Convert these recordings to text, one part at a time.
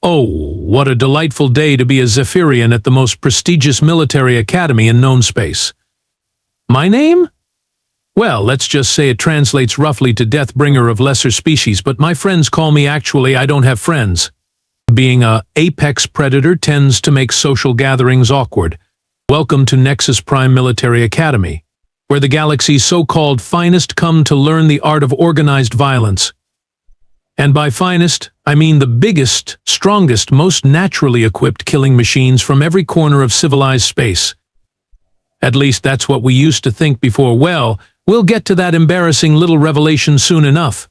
Oh, what a delightful day to be a Zephyrian at the most prestigious military academy in known space. My name? Well, let's just say it translates roughly to Deathbringer of Lesser Species, but my friends call me actually I don't have friends. Being a apex predator tends to make social gatherings awkward. Welcome to Nexus Prime Military Academy, where the galaxy's so-called finest come to learn the art of organized violence. And by finest, I mean the biggest, strongest, most naturally equipped killing machines from every corner of civilized space. At least that's what we used to think before. Well, we'll get to that embarrassing little revelation soon enough.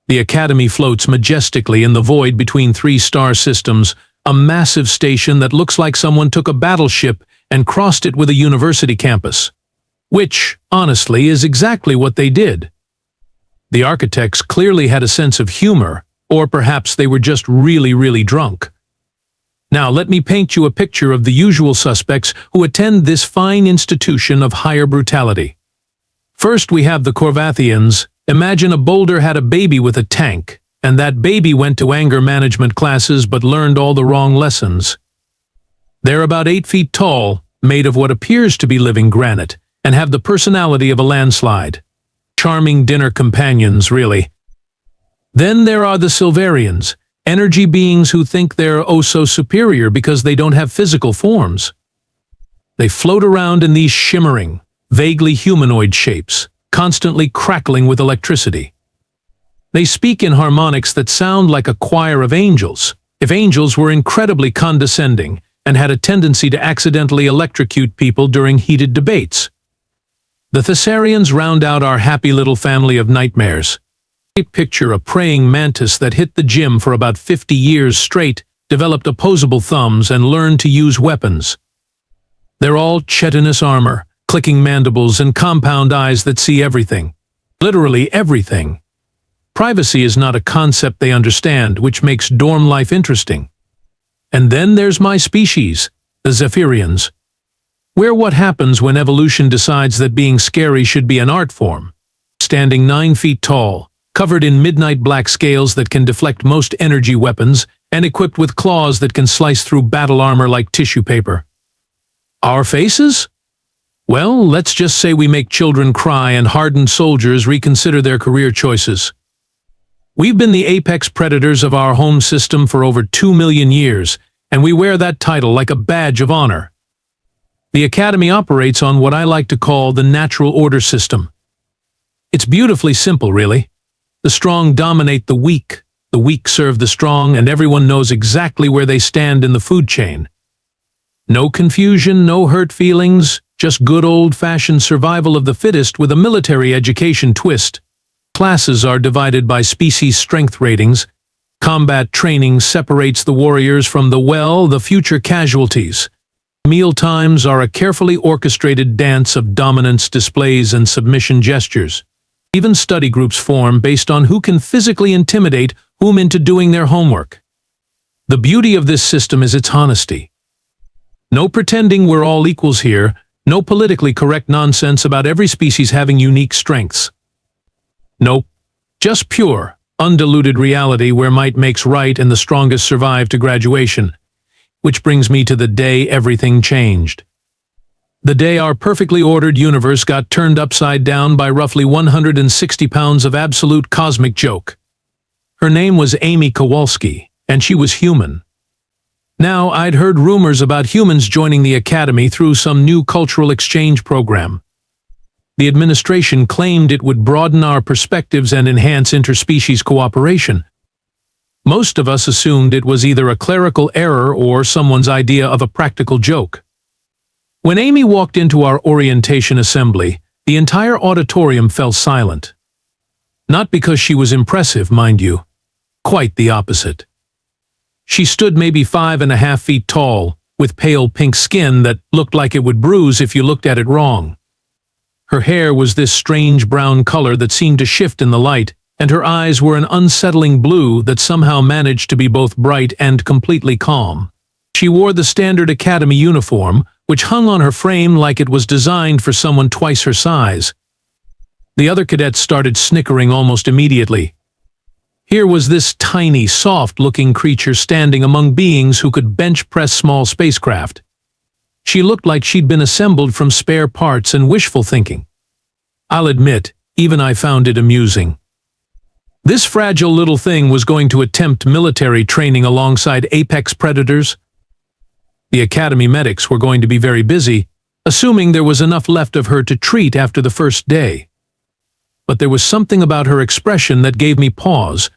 The Academy floats majestically in the void between three star systems, a massive station that looks like someone took a battleship and crossed it with a university campus. Which, honestly, is exactly what they did. The architects clearly had a sense of humor, or perhaps they were just really drunk. Now let me paint you a picture of the usual suspects who attend this fine institution of higher brutality. First we have the Corvathians. Imagine a boulder had a baby with a tank, and that baby went to anger management classes but learned all the wrong lessons. They're about 8 feet tall, made of what appears to be living granite, and have the personality of a landslide. Charming dinner companions, really. Then there are the Silverians, energy beings who think they're oh so superior because they don't have physical forms. They float around in these shimmering, vaguely humanoid shapes, constantly crackling with electricity. They speak in harmonics that sound like a choir of angels, if angels were incredibly condescending and had a tendency to accidentally electrocute people during heated debates. The Thessarians round out our happy little family of nightmares. Picture a praying mantis that hit the gym for about 50 years straight, developed opposable thumbs, and learned to use weapons. They're all chitinous armor, clicking mandibles, and compound eyes that see everything. Literally everything. Privacy is not a concept they understand, which makes dorm life interesting. And then there's my species, the Zephyrians. We're what happens when evolution decides that being scary should be an art form. Standing 9 feet tall, covered in midnight black scales that can deflect most energy weapons, and equipped with claws that can slice through battle armor like tissue paper. Our faces? Well, let's just say we make children cry and hardened soldiers reconsider their career choices. We've been the apex predators of our home system for over 2 million years, and we wear that title like a badge of honor. The Academy operates on what I like to call the natural order system. It's beautifully simple, really. The strong dominate the weak serve the strong, and everyone knows exactly where they stand in the food chain. No confusion, no hurt feelings, just good old-fashioned survival of the fittest with a military education twist. Classes are divided by species strength ratings. Combat training separates the warriors from the future casualties. Meal times are a carefully orchestrated dance of dominance displays and submission gestures. Even study groups form based on who can physically intimidate whom into doing their homework. The beauty of this system is its honesty. No pretending we're all equals here, no politically correct nonsense about every species having unique strengths. Nope, just pure, undiluted reality where might makes right and the strongest survive to graduation. Which brings me to the day everything changed. The day our perfectly ordered universe got turned upside down by roughly 160 pounds of absolute cosmic joke. Her name was Amy Kowalski, and she was human. Now, I'd heard rumors about humans joining the Academy through some new cultural exchange program. The administration claimed it would broaden our perspectives and enhance interspecies cooperation. Most of us assumed it was either a clerical error or someone's idea of a practical joke. When Amy walked into our orientation assembly, the entire auditorium fell silent. Not because she was impressive, mind you. Quite the opposite. She stood maybe 5.5 feet tall, with pale pink skin that looked like it would bruise if you looked at it wrong. Her hair was this strange brown color that seemed to shift in the light, and her eyes were an unsettling blue that somehow managed to be both bright and completely calm. She wore the standard Academy uniform, which hung on her frame like it was designed for someone twice her size. The other cadets started snickering almost immediately. Here was this tiny, soft-looking creature standing among beings who could bench-press small spacecraft. She looked like she'd been assembled from spare parts and wishful thinking. I'll admit, even I found it amusing. This fragile little thing was going to attempt military training alongside apex predators. The academy medics were going to be very busy, assuming there was enough left of her to treat after the first day. But there was something about her expression that gave me pause.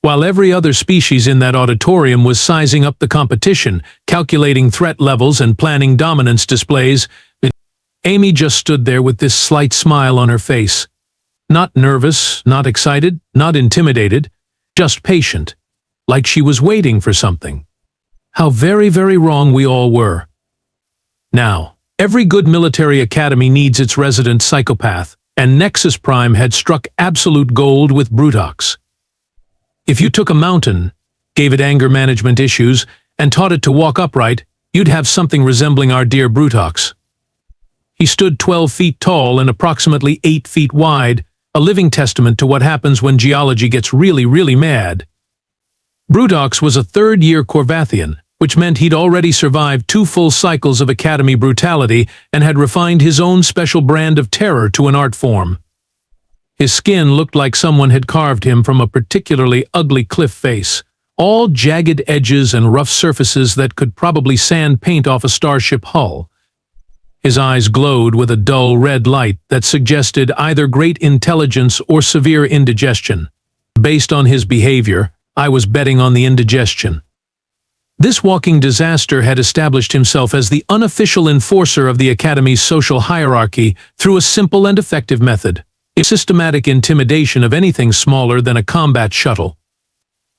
While every other species in that auditorium was sizing up the competition, calculating threat levels and planning dominance displays, Amy just stood there with this slight smile on her face. Not nervous, not excited, not intimidated, just patient, like she was waiting for something. How very, very wrong we all were. Now, every good military academy needs its resident psychopath, and Nexus Prime had struck absolute gold with Brutox. If you took a mountain, gave it anger management issues, and taught it to walk upright, you'd have something resembling our dear Brutox. He stood 12 feet tall and approximately 8 feet wide, a living testament to what happens when geology gets really, really mad. Brutox was a third-year Corvathian, which meant he'd already survived 2 full cycles of academy brutality and had refined his own special brand of terror to an art form. His skin looked like someone had carved him from a particularly ugly cliff face, all jagged edges and rough surfaces that could probably sand paint off a starship hull. His eyes glowed with a dull red light that suggested either great intelligence or severe indigestion. Based on his behavior, I was betting on the indigestion. This walking disaster had established himself as the unofficial enforcer of the Academy's social hierarchy through a simple and effective method: a systematic intimidation of anything smaller than a combat shuttle,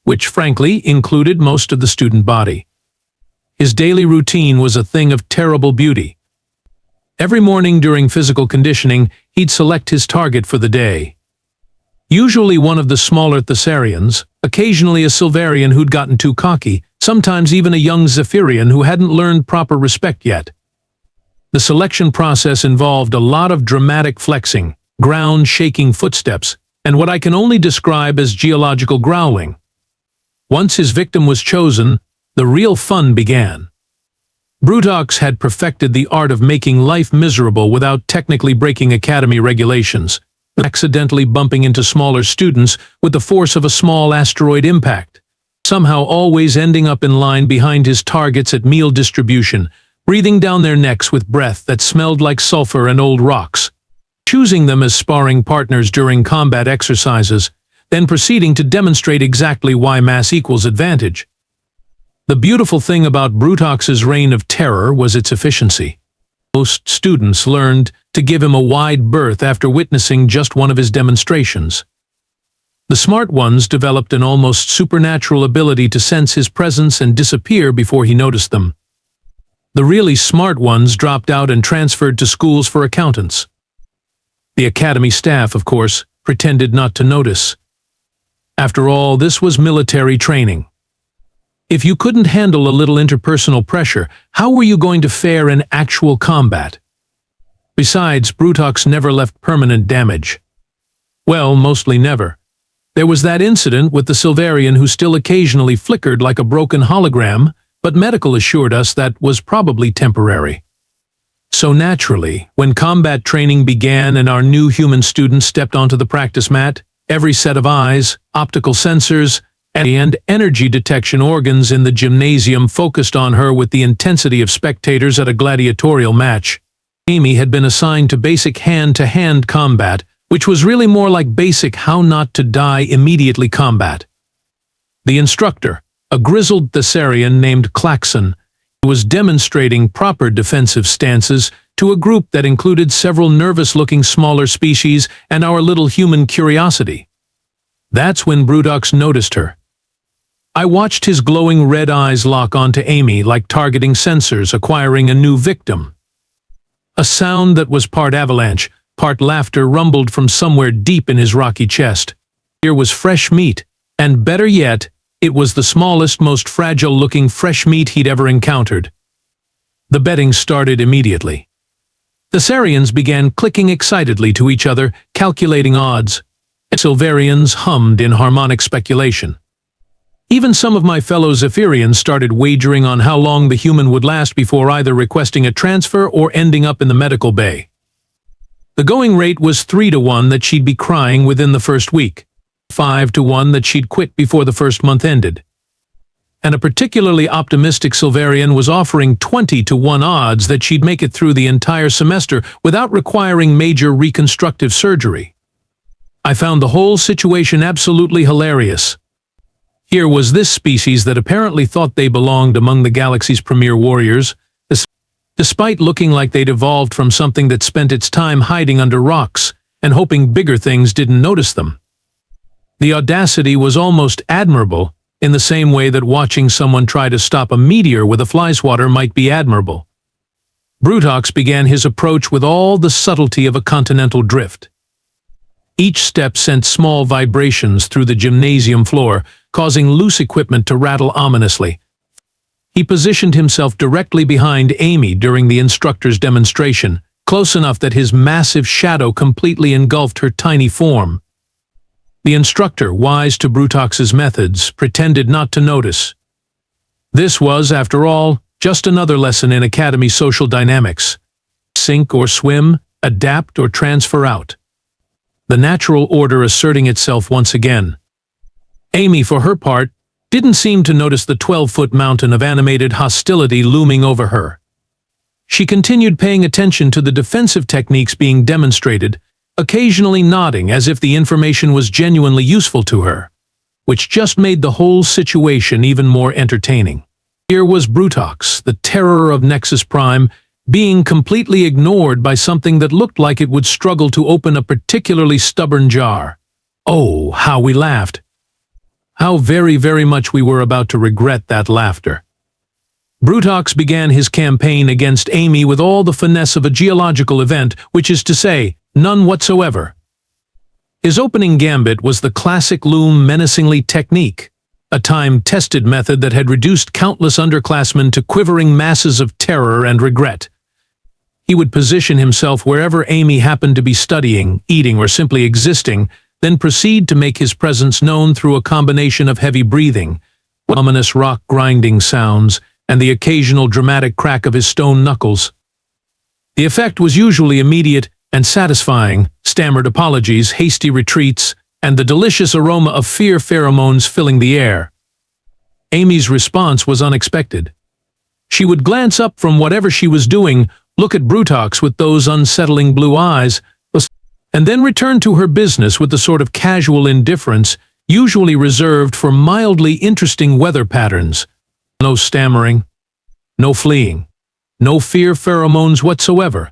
which frankly included most of the student body. His daily routine was a thing of terrible beauty. Every morning during physical conditioning, he'd select his target for the day. Usually one of the smaller Thessarians, occasionally a Silverian who'd gotten too cocky, sometimes even a young Zephyrian who hadn't learned proper respect yet. The selection process involved a lot of dramatic flexing, ground-shaking footsteps, and what I can only describe as geological growling. Once his victim was chosen, the real fun began. Brutox had perfected the art of making life miserable without technically breaking academy regulations, accidentally bumping into smaller students with the force of a small asteroid impact, somehow always ending up in line behind his targets at meal distribution, breathing down their necks with breath that smelled like sulfur and old rocks, choosing them as sparring partners during combat exercises, then proceeding to demonstrate exactly why mass equals advantage. The beautiful thing about Brutox's reign of terror was its efficiency. Most students learned to give him a wide berth after witnessing just one of his demonstrations. The smart ones developed an almost supernatural ability to sense his presence and disappear before he noticed them. The really smart ones dropped out and transferred to schools for accountants. The academy staff, of course, pretended not to notice. After all, this was military training. If you couldn't handle a little interpersonal pressure, how were you going to fare in actual combat? Besides, Brutox never left permanent damage. Well, mostly never. There was that incident with the Silverian who still occasionally flickered like a broken hologram, but medical assured us that was probably temporary. So naturally, when combat training began and our new human students stepped onto the practice mat, every set of eyes, optical sensors, and energy detection organs in the gymnasium focused on her with the intensity of spectators at a gladiatorial match. Amy had been assigned to basic hand-to-hand combat, which was really more like basic how-not-to-die immediately combat. The instructor, a grizzled Thessarian named Klaxon, was demonstrating proper defensive stances to a group that included several nervous-looking smaller species and our little human curiosity. That's when Brutox noticed her. I watched his glowing red eyes lock onto Amy like targeting sensors acquiring a new victim. A sound that was part avalanche, part laughter rumbled from somewhere deep in his rocky chest. Here was fresh meat, and better yet, it was the smallest, most fragile-looking fresh meat he'd ever encountered. The betting started immediately. The Thessarians began clicking excitedly to each other, calculating odds. Silverians hummed in harmonic speculation. Even some of my fellow Zephyrians started wagering on how long the human would last before either requesting a transfer or ending up in the medical bay. The going rate was 3-to-1 that she'd be crying within the first week, 5-to-1 that she'd quit before the first month ended. And a particularly optimistic Silverian was offering 20-to-1 odds that she'd make it through the entire semester without requiring major reconstructive surgery. I found the whole situation absolutely hilarious. Here was this species that apparently thought they belonged among the galaxy's premier warriors, despite looking like they'd evolved from something that spent its time hiding under rocks and hoping bigger things didn't notice them. The audacity was almost admirable, in the same way that watching someone try to stop a meteor with a fly swatter might be admirable. Brutox began his approach with all the subtlety of a continental drift. Each step sent small vibrations through the gymnasium floor, causing loose equipment to rattle ominously. He positioned himself directly behind Amy during the instructor's demonstration, close enough that his massive shadow completely engulfed her tiny form. The instructor, wise to Brutox's methods, pretended not to notice. This was, after all, just another lesson in Academy social dynamics. Sink or swim, adapt or transfer out. The natural order asserting itself once again. Amy, for her part, didn't seem to notice the 12-foot mountain of animated hostility looming over her. She continued paying attention to the defensive techniques being demonstrated, occasionally nodding as if the information was genuinely useful to her, which just made the whole situation even more entertaining. Here was Brutox, the terror of Nexus Prime, being completely ignored by something that looked like it would struggle to open a particularly stubborn jar. Oh, how we laughed! How very, very much we were about to regret that laughter. Brutox began his campaign against Amy with all the finesse of a geological event, which is to say, none whatsoever. His opening gambit was the classic loom menacingly technique, a time-tested method that had reduced countless underclassmen to quivering masses of terror and regret. He would position himself wherever Amy happened to be studying, eating, or simply existing, then proceed to make his presence known through a combination of heavy breathing, ominous rock-grinding sounds, and the occasional dramatic crack of his stone knuckles. The effect was usually immediate and satisfying: stammered apologies, hasty retreats, and the delicious aroma of fear pheromones filling the air. Amy's response was unexpected. She would glance up from whatever she was doing, look at Brutox with those unsettling blue eyes, and then return to her business with the sort of casual indifference usually reserved for mildly interesting weather patterns. No stammering, no fleeing, no fear pheromones whatsoever.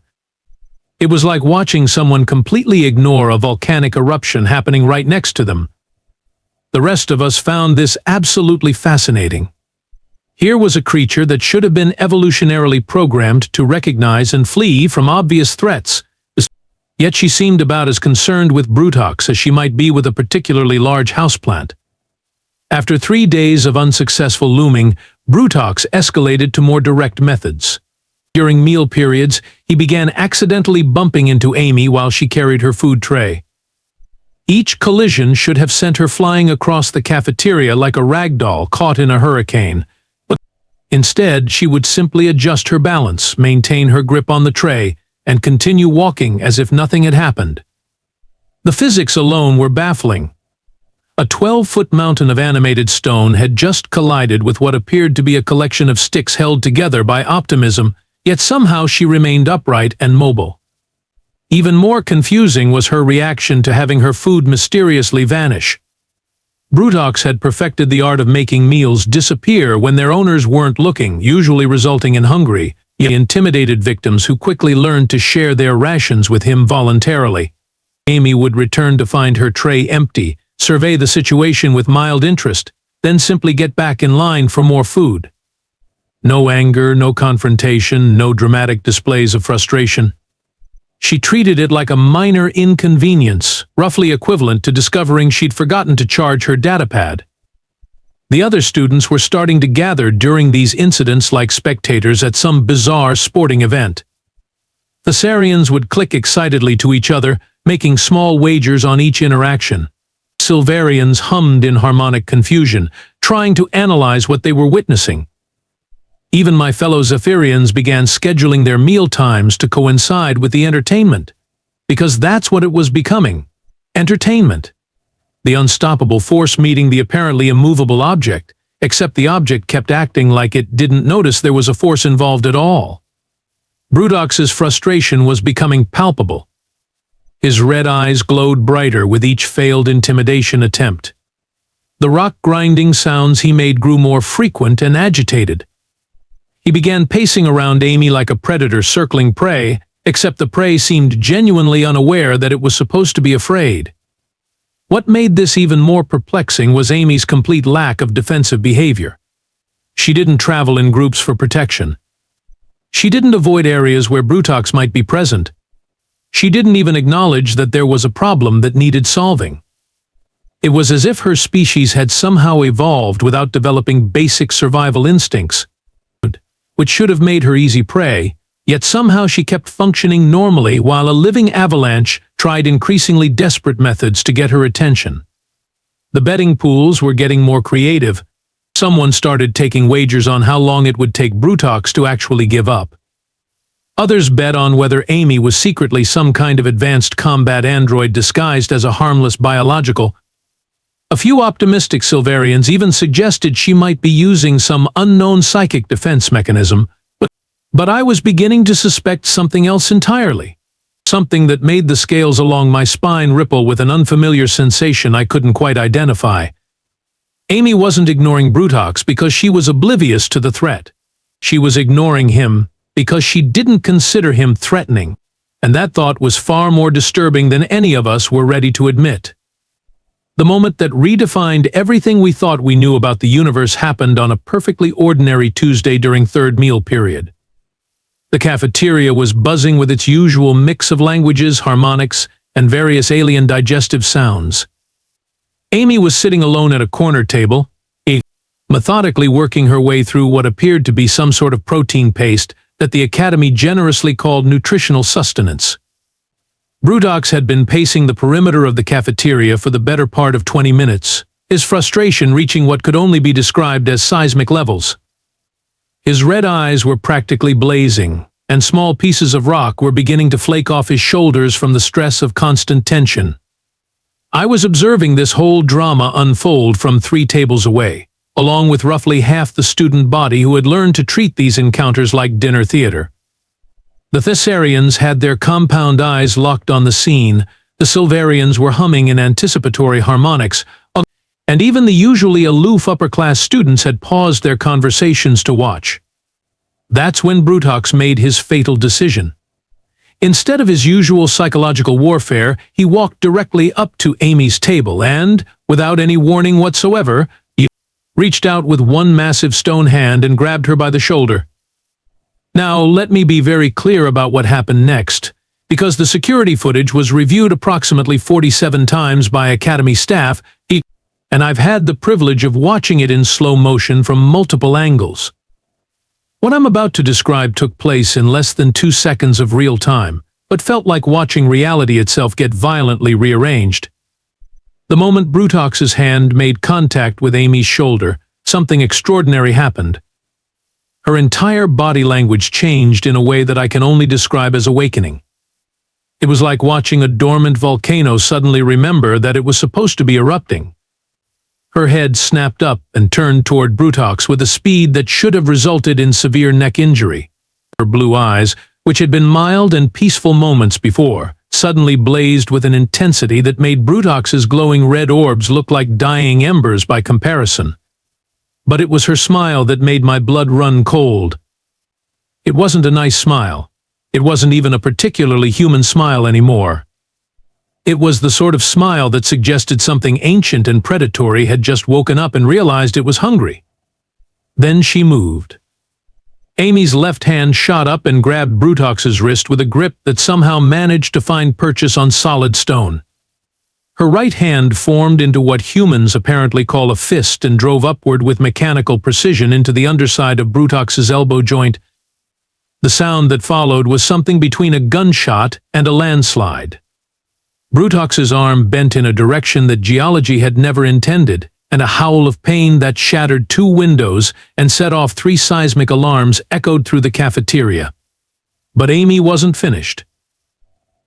It was like watching someone completely ignore a volcanic eruption happening right next to them. The rest of us found this absolutely fascinating. Here was a creature that should have been evolutionarily programmed to recognize and flee from obvious threats, yet she seemed about as concerned with Brutox as she might be with a particularly large houseplant. After 3 days of unsuccessful looming, Brutox escalated to more direct methods. During meal periods, he began accidentally bumping into Amy while she carried her food tray. Each collision should have sent her flying across the cafeteria like a rag doll caught in a hurricane. But instead, she would simply adjust her balance, maintain her grip on the tray, and continue walking as if nothing had happened. The physics alone were baffling. A 12-foot mountain of animated stone had just collided with what appeared to be a collection of sticks held together by optimism, yet somehow she remained upright and mobile. Even more confusing was her reaction to having her food mysteriously vanish. Brutox had perfected the art of making meals disappear when their owners weren't looking, usually resulting in hungry, yet intimidated victims who quickly learned to share their rations with him voluntarily. Amy would return to find her tray empty, survey the situation with mild interest, then simply get back in line for more food. No anger, no confrontation, no dramatic displays of frustration. She treated it like a minor inconvenience, roughly equivalent to discovering she'd forgotten to charge her datapad. The other students were starting to gather during these incidents like spectators at some bizarre sporting event. Thessarians would click excitedly to each other, making small wagers on each interaction. Silverians hummed in harmonic confusion, trying to analyze what they were witnessing. Even my fellow Zephyrians began scheduling their meal times to coincide with the entertainment, because that's what it was becoming: entertainment. The unstoppable force meeting the apparently immovable object, except the object kept acting like it didn't notice there was a force involved at all. Brutox's frustration was becoming palpable. His red eyes glowed brighter with each failed intimidation attempt. The rock-grinding sounds he made grew more frequent and agitated. He began pacing around Amy like a predator circling prey, except the prey seemed genuinely unaware that it was supposed to be afraid. What made this even more perplexing was Amy's complete lack of defensive behavior. She didn't travel in groups for protection. She didn't avoid areas where Brutox might be present. She didn't even acknowledge that there was a problem that needed solving. It was as if her species had somehow evolved without developing basic survival instincts, which should have made her easy prey, yet somehow she kept functioning normally while a living avalanche tried increasingly desperate methods to get her attention. The betting pools were getting more creative. Someone started taking wagers on how long it would take Brutox to actually give up. Others bet on whether Amy was secretly some kind of advanced combat android disguised as a harmless biological. A few optimistic Silverians even suggested she might be using some unknown psychic defense mechanism, but I was beginning to suspect something else entirely. Something that made the scales along my spine ripple with an unfamiliar sensation I couldn't quite identify. Amy wasn't ignoring Brutox because she was oblivious to the threat. She was ignoring him because she didn't consider him threatening, and that thought was far more disturbing than any of us were ready to admit. The moment that redefined everything we thought we knew about the universe happened on a perfectly ordinary Tuesday during third meal period. The cafeteria was buzzing with its usual mix of languages, harmonics, and various alien digestive sounds. Amy was sitting alone at a corner table, methodically working her way through what appeared to be some sort of protein paste that the Academy generously called nutritional sustenance. Brutox had been pacing the perimeter of the cafeteria for the better part of 20 minutes, his frustration reaching what could only be described as seismic levels. His red eyes were practically blazing, and small pieces of rock were beginning to flake off his shoulders from the stress of constant tension. I was observing this whole drama unfold from 3 tables away, along with roughly half the student body who had learned to treat these encounters like dinner theater. The Thessarians had their compound eyes locked on the scene, the Silverians were humming in anticipatory harmonics, and even the usually aloof upper-class students had paused their conversations to watch. That's when Brutox made his fatal decision. Instead of his usual psychological warfare, he walked directly up to Amy's table and, without any warning whatsoever, he reached out with one massive stone hand and grabbed her by the shoulder. Now, let me be very clear about what happened next, because the security footage was reviewed approximately 47 times by Academy staff, and I've had the privilege of watching it in slow motion from multiple angles. What I'm about to describe took place in less than 2 seconds of real time, but felt like watching reality itself get violently rearranged. The moment Brutox's hand made contact with Amy's shoulder, something extraordinary happened. Her entire body language changed in a way that I can only describe as awakening. It was like watching a dormant volcano suddenly remember that it was supposed to be erupting. Her head snapped up and turned toward Brutox with a speed that should have resulted in severe neck injury. Her blue eyes, which had been mild and peaceful moments before, suddenly blazed with an intensity that made Brutox's glowing red orbs look like dying embers by comparison. But it was her smile that made my blood run cold. It wasn't a nice smile. It wasn't even a particularly human smile anymore. It was the sort of smile that suggested something ancient and predatory had just woken up and realized it was hungry. Then she moved. Amy's left hand shot up and grabbed Brutox's wrist with a grip that somehow managed to find purchase on solid stone. Her right hand formed into what humans apparently call a fist and drove upward with mechanical precision into the underside of Brutox's elbow joint. The sound that followed was something between a gunshot and a landslide. Brutox's arm bent in a direction that geology had never intended, and a howl of pain that shattered 2 windows and set off 3 seismic alarms echoed through the cafeteria. But Amy wasn't finished.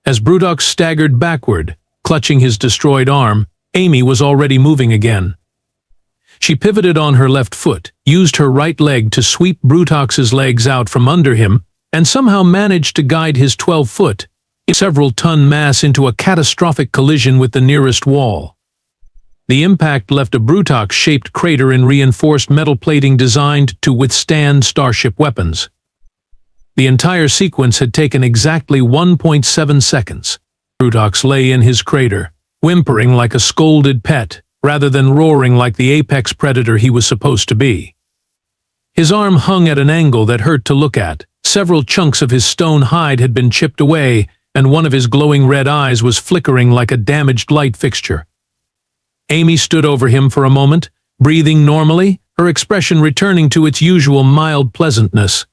As Brutox staggered backward, clutching his destroyed arm, Amy was already moving again. She pivoted on her left foot, used her right leg to sweep Brutox's legs out from under him, and somehow managed to guide his 12-foot, several-ton mass into a catastrophic collision with the nearest wall. The impact left a Brutox-shaped crater in reinforced metal plating designed to withstand starship weapons. The entire sequence had taken exactly 1.7 seconds. Brutox lay in his crater, whimpering like a scolded pet, rather than roaring like the apex predator he was supposed to be. His arm hung at an angle that hurt to look at. Several chunks of his stone hide had been chipped away, and one of his glowing red eyes was flickering like a damaged light fixture. Amy stood over him for a moment, breathing normally, her expression returning to its usual mild pleasantness.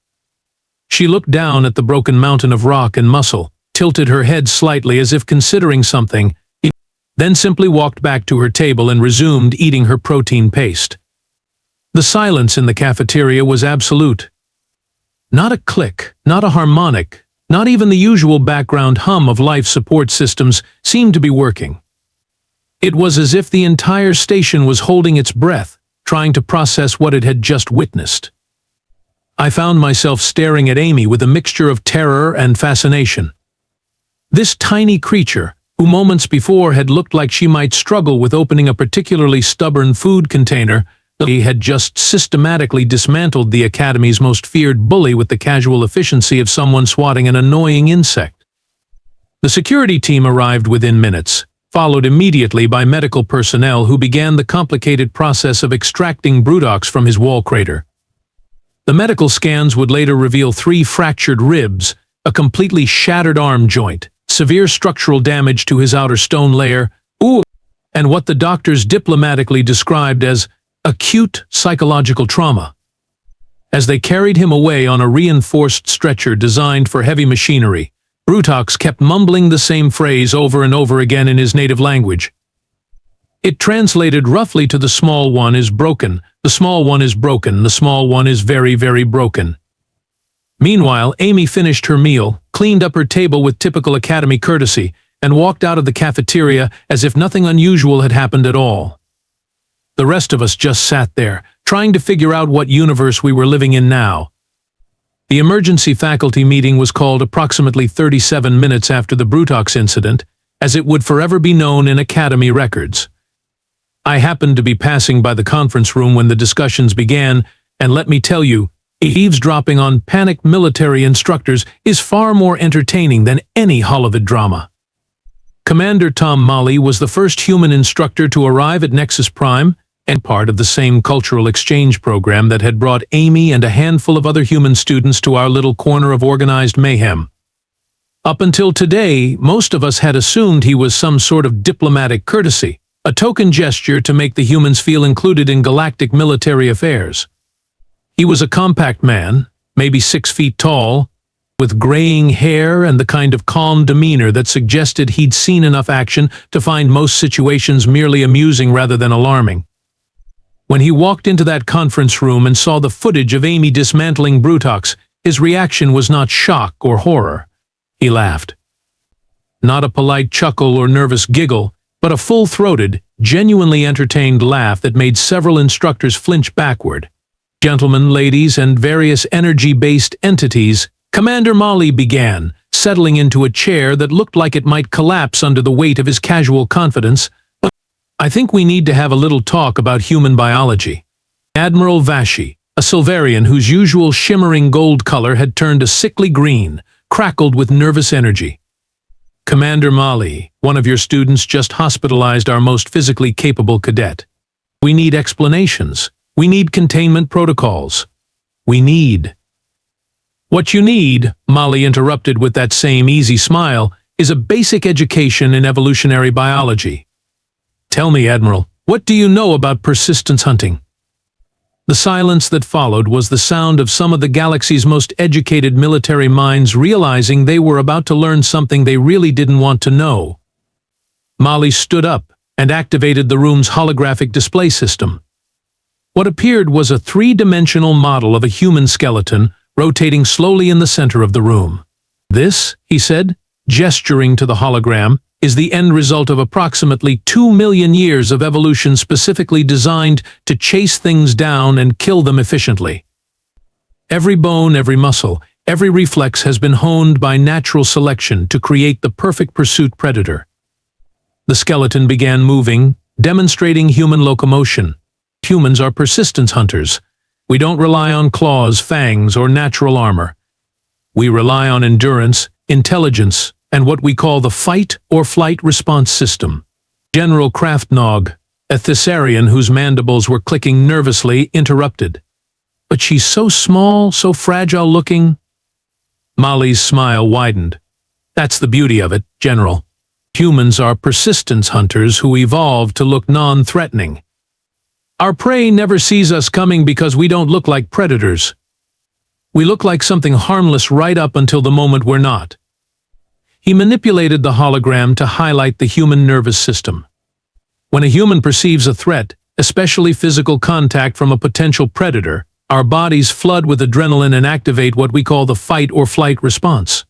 She looked down at the broken mountain of rock and muscle, tilted her head slightly as if considering something, then simply walked back to her table and resumed eating her protein paste. The silence in the cafeteria was absolute. Not a click, not a harmonic, not even the usual background hum of life support systems seemed to be working. It was as if the entire station was holding its breath, trying to process what it had just witnessed. I found myself staring at Amy with a mixture of terror and fascination. This tiny creature, who moments before had looked like she might struggle with opening a particularly stubborn food container, had just systematically dismantled the Academy's most feared bully with the casual efficiency of someone swatting an annoying insect. The security team arrived within minutes, followed immediately by medical personnel who began the complicated process of extracting Brutox from his wall crater. The medical scans would later reveal 3 fractured ribs, a completely shattered arm joint, severe structural damage to his outer stone layer, and what the doctors diplomatically described as acute psychological trauma. As they carried him away on a reinforced stretcher designed for heavy machinery, Brutox kept mumbling the same phrase over and over again in his native language. It translated roughly to "the small one is broken, the small one is broken, the small one is very, very broken." Meanwhile, Amy finished her meal, cleaned up her table with typical Academy courtesy, and walked out of the cafeteria as if nothing unusual had happened at all. The rest of us just sat there, trying to figure out what universe we were living in now. The emergency faculty meeting was called approximately 37 minutes after the Brutox incident, as it would forever be known in Academy records. I happened to be passing by the conference room when the discussions began, and let me tell you, eavesdropping on panicked military instructors is far more entertaining than any Hollywood drama. Commander Tom Malley was the first human instructor to arrive at Nexus Prime, and part of the same cultural exchange program that had brought Amy and a handful of other human students to our little corner of organized mayhem. Up until today, most of us had assumed he was some sort of diplomatic courtesy, a token gesture to make the humans feel included in galactic military affairs. He was a compact man, maybe 6 feet tall, with graying hair and the kind of calm demeanor that suggested he'd seen enough action to find most situations merely amusing rather than alarming. When he walked into that conference room and saw the footage of Amy dismantling Brutox, his reaction was not shock or horror. He laughed. Not a polite chuckle or nervous giggle, but a full-throated, genuinely entertained laugh that made several instructors flinch backward. "Gentlemen, ladies, and various energy-based entities," Commander Malley began, settling into a chair that looked like it might collapse under the weight of his casual confidence. "I think we need to have a little talk about human biology." Admiral Vashi, a Silverian whose usual shimmering gold color had turned a sickly green, crackled with nervous energy. "Commander Malley, one of your students just hospitalized our most physically capable cadet. We need explanations. We need containment protocols. We need—" "What you need," Malley interrupted with that same easy smile, "is a basic education in evolutionary biology. Tell me, Admiral, what do you know about persistence hunting?" The silence that followed was the sound of some of the galaxy's most educated military minds realizing they were about to learn something they really didn't want to know. Molly stood up and activated the room's holographic display system. What appeared was a three-dimensional model of a human skeleton rotating slowly in the center of the room. "This," he said, gesturing to the hologram, "is the end result of approximately 2 million years of evolution specifically designed to chase things down and kill them efficiently. Every bone, every muscle, every reflex has been honed by natural selection to create the perfect pursuit predator." The skeleton began moving, demonstrating human locomotion. Humans are persistence hunters. We don't rely on claws, fangs, or natural armor. We rely on endurance, intelligence, and what we call the fight-or-flight response system. General Kraftnog, a Thessarian whose mandibles were clicking nervously, interrupted. "But she's so small, so fragile-looking." Molly's smile widened. "That's the beauty of it, General. Humans are persistence hunters who evolved to look non-threatening. Our prey never sees us coming because we don't look like predators. We look like something harmless right up until the moment we're not." He manipulated the hologram to highlight the human nervous system. When a human perceives a threat, especially physical contact from a potential predator, our bodies flood with adrenaline and activate what we call the fight-or-flight response.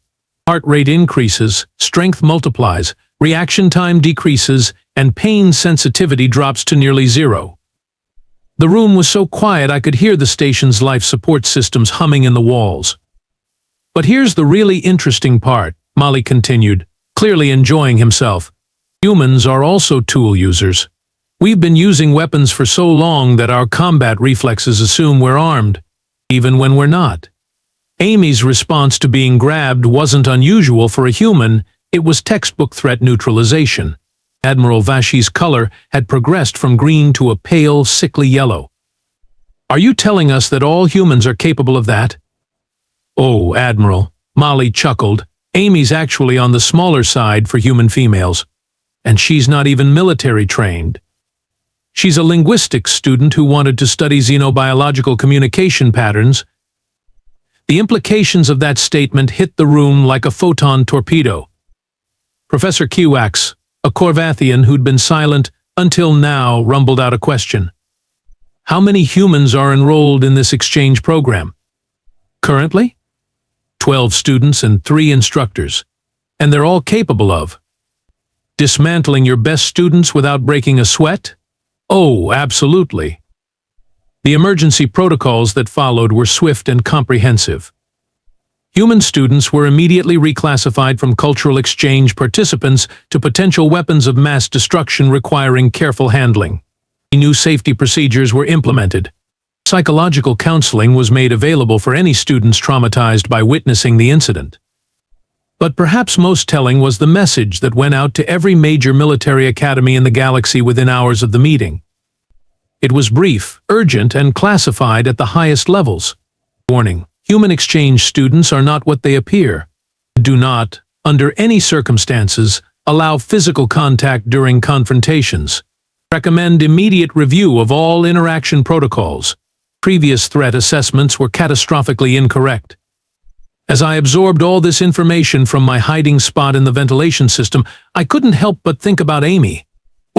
Heart rate increases, strength multiplies, reaction time decreases, and pain sensitivity drops to nearly zero. The room was so quiet I could hear the station's life support systems humming in the walls. "But here's the really interesting part," Molly continued, clearly enjoying himself. "Humans are also tool users. We've been using weapons for so long that our combat reflexes assume we're armed, even when we're not." Amy's response to being grabbed wasn't unusual for a human, it was textbook threat neutralization. Admiral Vashi's color had progressed from green to a pale, sickly yellow. "Are you telling us that all humans are capable of that?" "Oh, Admiral," Molly chuckled, "Amy's actually on the smaller side for human females. And she's not even military trained. She's a linguistics student who wanted to study xenobiological communication patterns." The implications of that statement hit the room like a photon torpedo. Professor Kiwax, a Corvathian who'd been silent until now, rumbled out a question. "How many humans are enrolled in this exchange program?" "Currently?" 12 students and 3 instructors. And they're all capable of dismantling your best students without breaking a sweat? "Oh, absolutely." The emergency protocols that followed were swift and comprehensive. Human students were immediately reclassified from cultural exchange participants to potential weapons of mass destruction requiring careful handling. New safety procedures were implemented. Psychological counseling was made available for any students traumatized by witnessing the incident. But perhaps most telling was the message that went out to every major military academy in the galaxy within hours of the meeting. It was brief, urgent, and classified at the highest levels. Warning: human exchange students are not what they appear. Do not, under any circumstances, allow physical contact during confrontations. Recommend immediate review of all interaction protocols. Previous threat assessments were catastrophically incorrect. As I absorbed all this information from my hiding spot in the ventilation system, I couldn't help but think about Amy,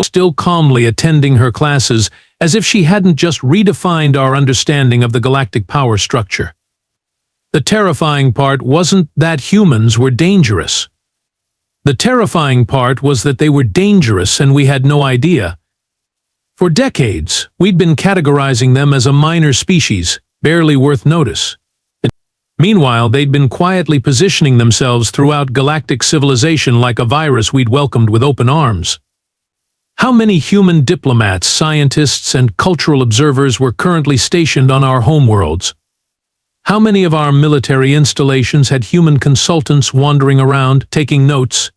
still calmly attending her classes as if she hadn't just redefined our understanding of the galactic power structure. The terrifying part wasn't that humans were dangerous. The terrifying part was that they were dangerous and we had no idea. For decades, we'd been categorizing them as a minor species, barely worth notice. Meanwhile, they'd been quietly positioning themselves throughout galactic civilization like a virus we'd welcomed with open arms. How many human diplomats, scientists, and cultural observers were currently stationed on our homeworlds? How many of our military installations had human consultants wandering around, taking notes?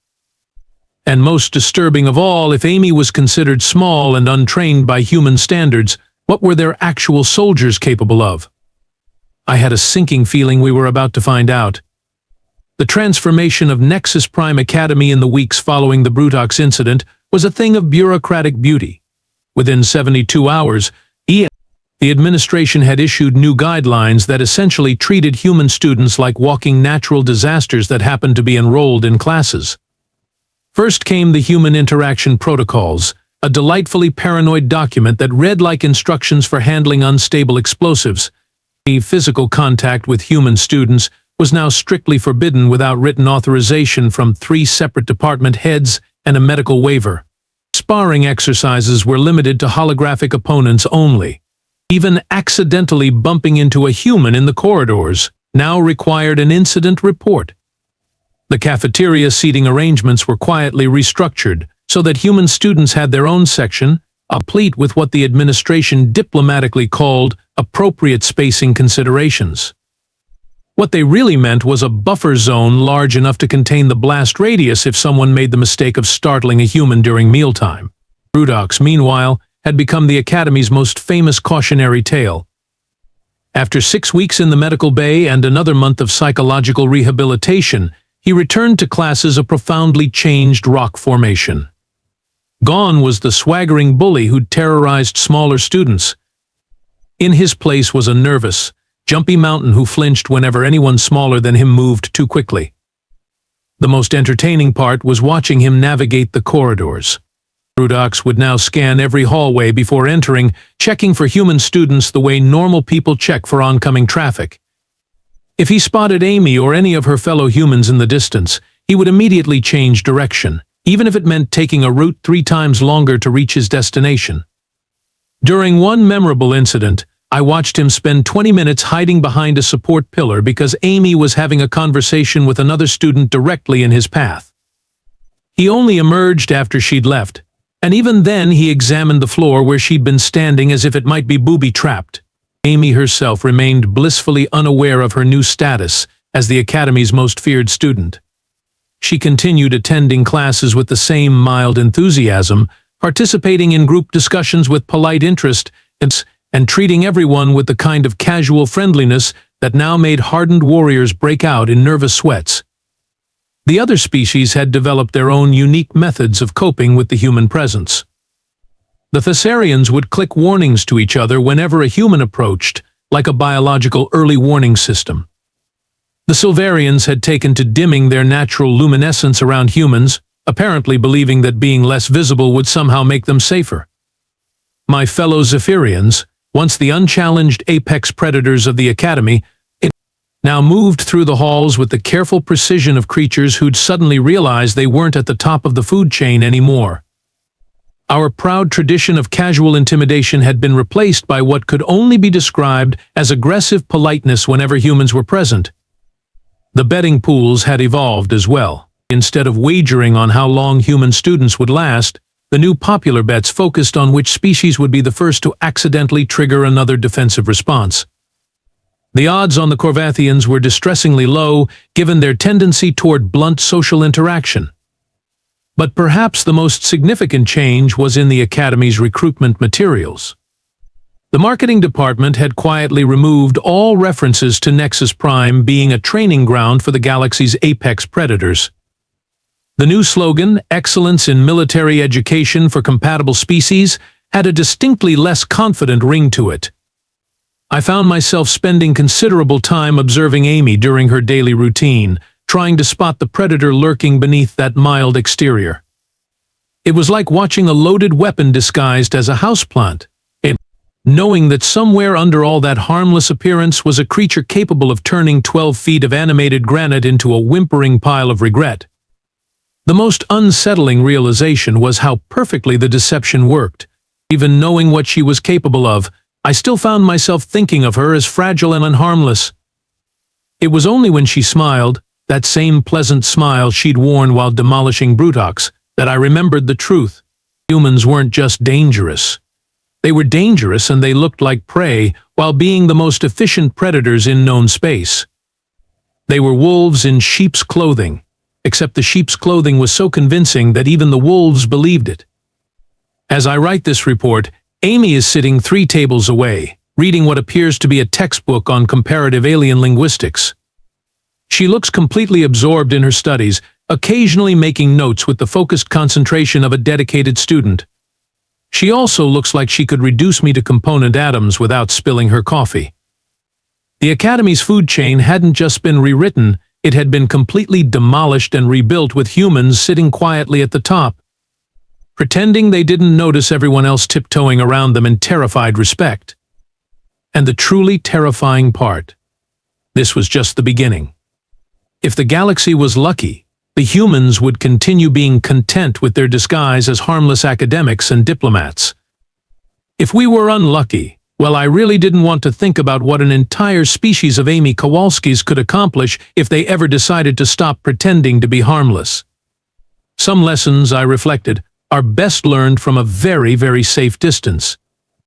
And most disturbing of all, if Amy was considered small and untrained by human standards, what were their actual soldiers capable of? I had a sinking feeling we were about to find out. The transformation of Nexus Prime Academy in the weeks following the Brutox incident was a thing of bureaucratic beauty. Within 72 hours, the administration had issued new guidelines that essentially treated human students like walking natural disasters that happened to be enrolled in classes. First came the Human Interaction Protocols, a delightfully paranoid document that read like instructions for handling unstable explosives. Physical contact with human students was now strictly forbidden without written authorization from 3 separate department heads and a medical waiver. Sparring exercises were limited to holographic opponents only. Even accidentally bumping into a human in the corridors now required an incident report. The cafeteria seating arrangements were quietly restructured so that human students had their own section, complete with what the administration diplomatically called appropriate spacing considerations. What they really meant was a buffer zone large enough to contain the blast radius if someone made the mistake of startling a human during mealtime. Brutox, meanwhile, had become the Academy's most famous cautionary tale. After 6 weeks in the medical bay and another month of psychological rehabilitation, he returned to classes a profoundly changed rock formation. Gone was the swaggering bully who'd terrorized smaller students. In his place was a nervous, jumpy mountain who flinched whenever anyone smaller than him moved too quickly. The most entertaining part was watching him navigate the corridors. Brutox would now scan every hallway before entering, checking for human students the way normal people check for oncoming traffic. If he spotted Amy or any of her fellow humans in the distance, he would immediately change direction, even if it meant taking a route 3 times longer to reach his destination. During one memorable incident, I watched him spend 20 minutes hiding behind a support pillar because Amy was having a conversation with another student directly in his path. He only emerged after she'd left, and even then he examined the floor where she'd been standing as if it might be booby-trapped. Amy herself remained blissfully unaware of her new status as the Academy's most feared student. She continued attending classes with the same mild enthusiasm, participating in group discussions with polite interest, and treating everyone with the kind of casual friendliness that now made hardened warriors break out in nervous sweats. The other species had developed their own unique methods of coping with the human presence. The Thessarians would click warnings to each other whenever a human approached, like a biological early warning system. The Silverians had taken to dimming their natural luminescence around humans, apparently believing that being less visible would somehow make them safer. My fellow Zephyrians, once the unchallenged apex predators of the Academy, now moved through the halls with the careful precision of creatures who'd suddenly realized they weren't at the top of the food chain anymore. Our proud tradition of casual intimidation had been replaced by what could only be described as aggressive politeness whenever humans were present. The betting pools had evolved as well. Instead of wagering on how long human students would last, the new popular bets focused on which species would be the first to accidentally trigger another defensive response. The odds on the Corvathians were distressingly low, given their tendency toward blunt social interaction. But perhaps the most significant change was in the Academy's recruitment materials. The marketing department had quietly removed all references to Nexus Prime being a training ground for the galaxy's apex predators. The new slogan, "Excellence in Military Education for Compatible Species," had a distinctly less confident ring to it. I found myself spending considerable time observing Amy during her daily routine, trying to spot the predator lurking beneath that mild exterior. It was like watching a loaded weapon disguised as a houseplant, knowing that somewhere under all that harmless appearance was a creature capable of turning 12 feet of animated granite into a whimpering pile of regret. The most unsettling realization was how perfectly the deception worked. Even knowing what she was capable of, I still found myself thinking of her as fragile and unharmless. It was only when she smiled, that same pleasant smile she'd worn while demolishing Brutox, that I remembered the truth. Humans weren't just dangerous. They were dangerous and they looked like prey while being the most efficient predators in known space. They were wolves in sheep's clothing, except the sheep's clothing was so convincing that even the wolves believed it. As I write this report, Amy is sitting 3 tables away, reading what appears to be a textbook on comparative alien linguistics. She looks completely absorbed in her studies, occasionally making notes with the focused concentration of a dedicated student. She also looks like she could reduce me to component atoms without spilling her coffee. The Academy's food chain hadn't just been rewritten, It had been completely demolished and rebuilt with humans sitting quietly at the top, pretending they didn't notice everyone else tiptoeing around them in terrified respect. And the truly terrifying part, this was just the beginning. If the galaxy was lucky, the humans would continue being content with their disguise as harmless academics and diplomats. If we were unlucky, well, I really didn't want to think about what an entire species of Amy Kowalskis could accomplish if they ever decided to stop pretending to be harmless. Some lessons, I reflected, are best learned from a very, very safe distance.